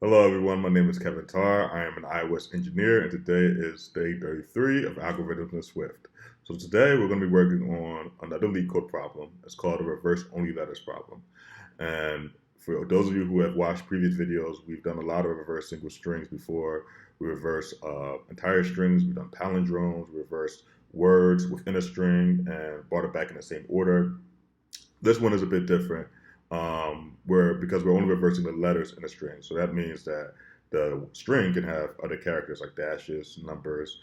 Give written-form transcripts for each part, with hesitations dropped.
Hello, everyone. My name is Kevin Tarr. I am an iOS engineer, and today is day 33 of Algorithms in Swift. So today we're going to be working on another LeetCode problem. It's called a reverse only letters problem. And for those of you who have watched previous videos, we've done a lot of reverse single strings before. We reverse entire strings. We've done palindromes. We reversed words within a string and brought it back in the same order. This one is a bit different, where because we're only reversing the letters in a string, so that means that the string can have other characters like dashes, numbers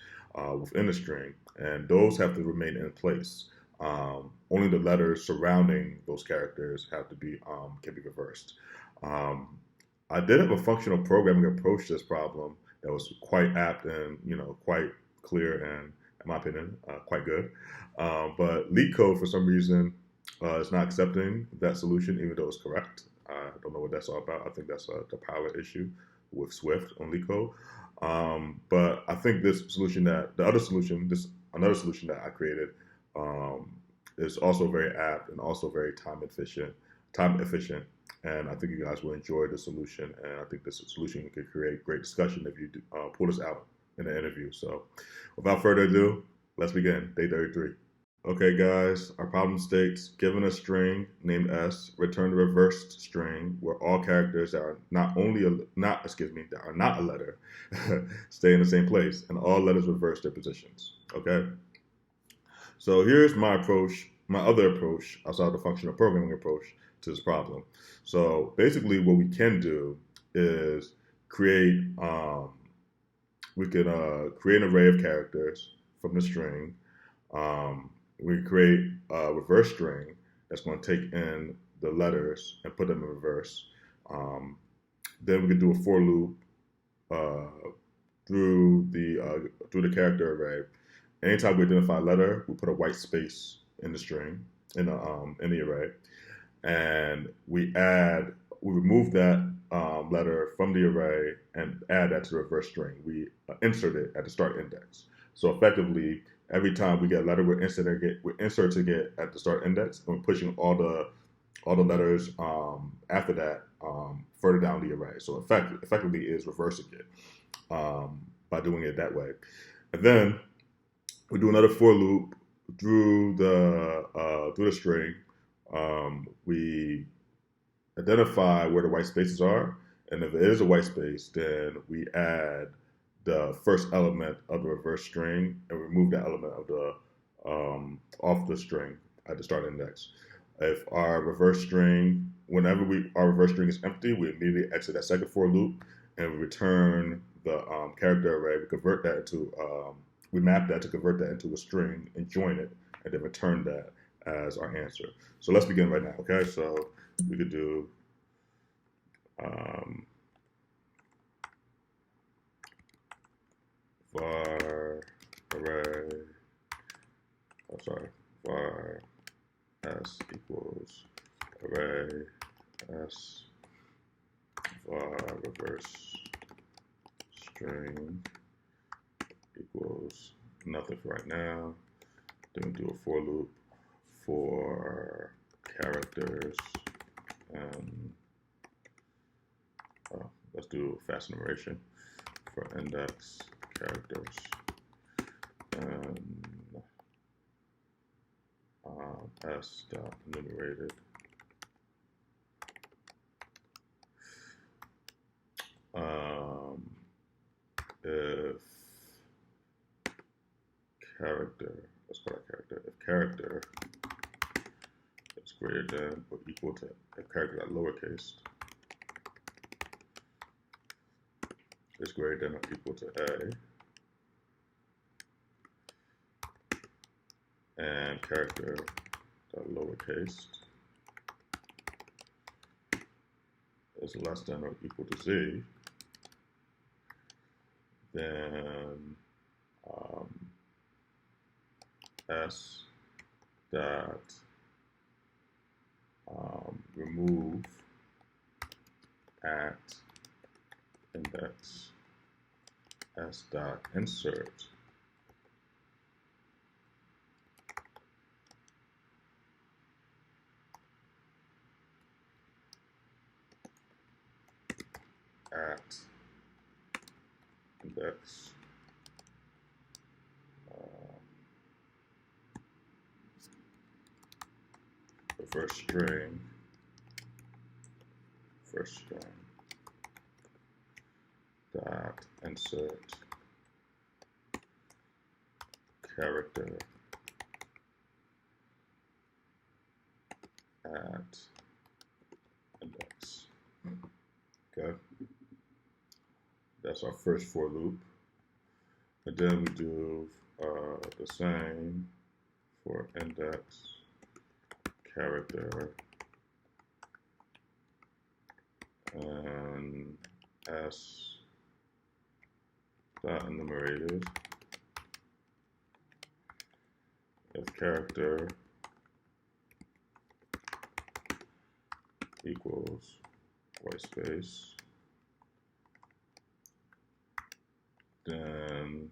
within the string, and those have to remain in place. Only the letters surrounding those characters have to be can be reversed. Um, I did have a functional programming approach to this problem that was quite apt and quite clear and, in my opinion, quite good. But LeetCode, for some reason, is not accepting that solution, even though it's correct. I don't know what that's all about. I think that's the power issue with Swift on LeetCode. But I think this solution that the other solution, this another solution that I created, um, is also very apt and also very time efficient. And I think you guys will enjoy the solution. And I think this solution could create great discussion if you pull this out in the interview. So, without further ado, let's begin. Day 33. Okay, guys, our problem states, given a string named S, return the reversed string where all characters that are that are not a letter stay in the same place and all letters reverse their positions. Okay? So here's my approach, my other approach outside the functional programming approach to this problem. So basically what we can do is create we could create an array of characters from the string. We create a reverse string that's going to take in the letters and put them in reverse. Um, then we could do a for loop uh, through the character array. Anytime we identify a letter, we put a white space in the string in the array, and we remove that letter from the array and add that to the reverse string. We insert it at the start index. So effectively, every time we get a letter, we're inserting it at the start index, and we're pushing all the letters after that further down the array. So effectively is reversing it by doing it that way. And then we do another for loop through the string. We identify where the white spaces are, and if it is a white space, then we add the first element of the reverse string and remove that element of the off the string at the start index. If our reverse string is empty, we immediately exit that second for loop and we return the character array. We map that to convert that into a string and join it, and then return that as our answer. So let's begin right now. Okay, so we could do um, var array. Oh, sorry, var s equals array s var reverse string equals nothing for right now. Then we do a for loop for characters. And let's do fast enumeration for index characters. And s dot enumerated. If character, let's call that character. If character is greater than or equal to, if character got lowercase is greater than or equal to a, and character dot lowercase is less than or equal to z, then s dot remove at index s dot insert at index. Reverse string, first string, dot insert character at index. Okay, that's our first for loop. And then we do the same for index character and s dot enumerated if character equals white space, then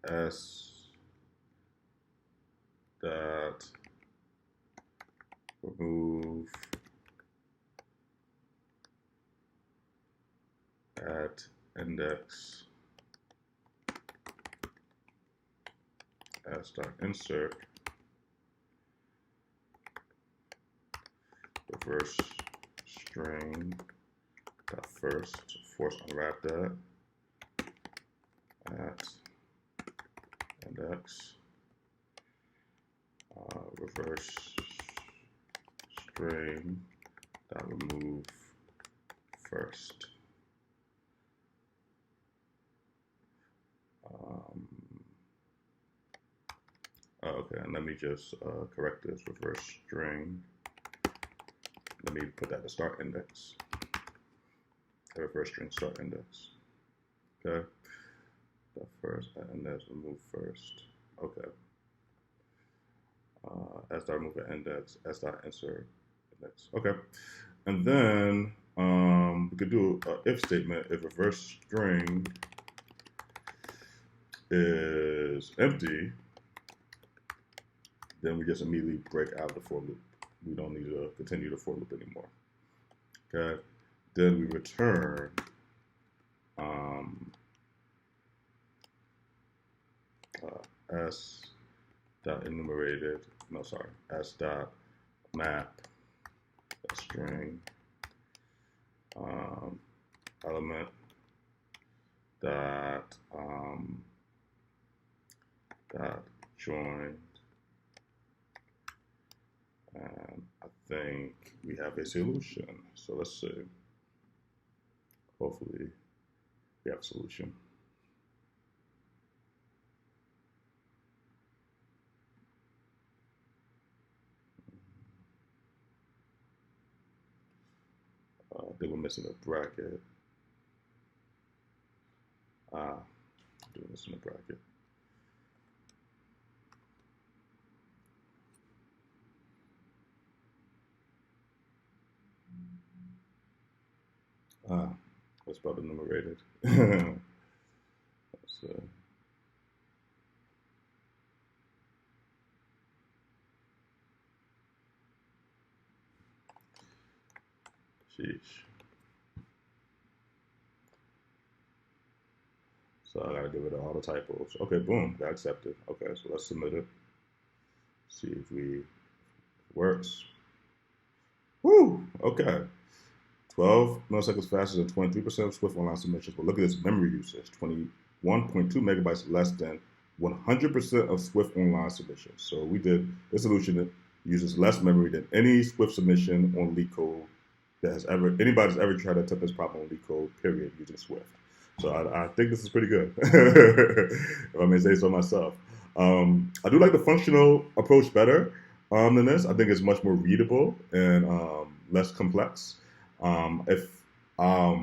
s dot remove at index s dot insert reverse string dot first, force unwrap that at index reverse string dot remove first. Okay, and let me just correct this reverse string. Let me put that to start index. Reverse string start index. Okay, that first and that's remove first. Okay. S dot remove at index, S dot insert index. Okay, and then we could do an if statement. If reverse string is empty, then we just immediately break out the for loop. We don't need to continue the for loop anymore. Okay, then we return s dot enumerated. No, sorry, s dot map a string element dot dot join. And I think we have a solution. So let's see. Hopefully we have a solution. They were missing a bracket. They were missing a bracket. What's about enumerated? Let's see. Sheesh. So I gotta get rid of all the typos. Okay, boom, got accepted. Okay, so let's submit it. See if we works. Woo! Okay. 12 milliseconds faster than 23% of Swift online submissions. But look at this memory usage: 21.2 megabytes less than 100% of Swift online submissions. So we did this solution that uses less memory than any Swift submission on LeetCode that has anybody's ever tried to attempt this problem on LeetCode, period, using Swift. So I think this is pretty good, if I may say so myself. I do like the functional approach better than this. I think it's much more readable and less complex. If I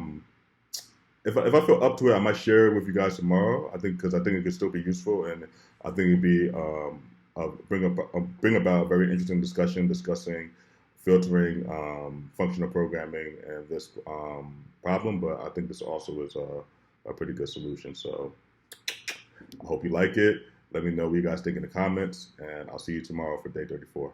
feel up to it, I might share it with you guys tomorrow. I think because I think it could still be useful, and I think it'd be bring about a very interesting discussion discussing filtering, functional programming, and this problem. But I think this also is a pretty good solution. So I hope you like it. Let me know what you guys think in the comments, and I'll see you tomorrow for day 34.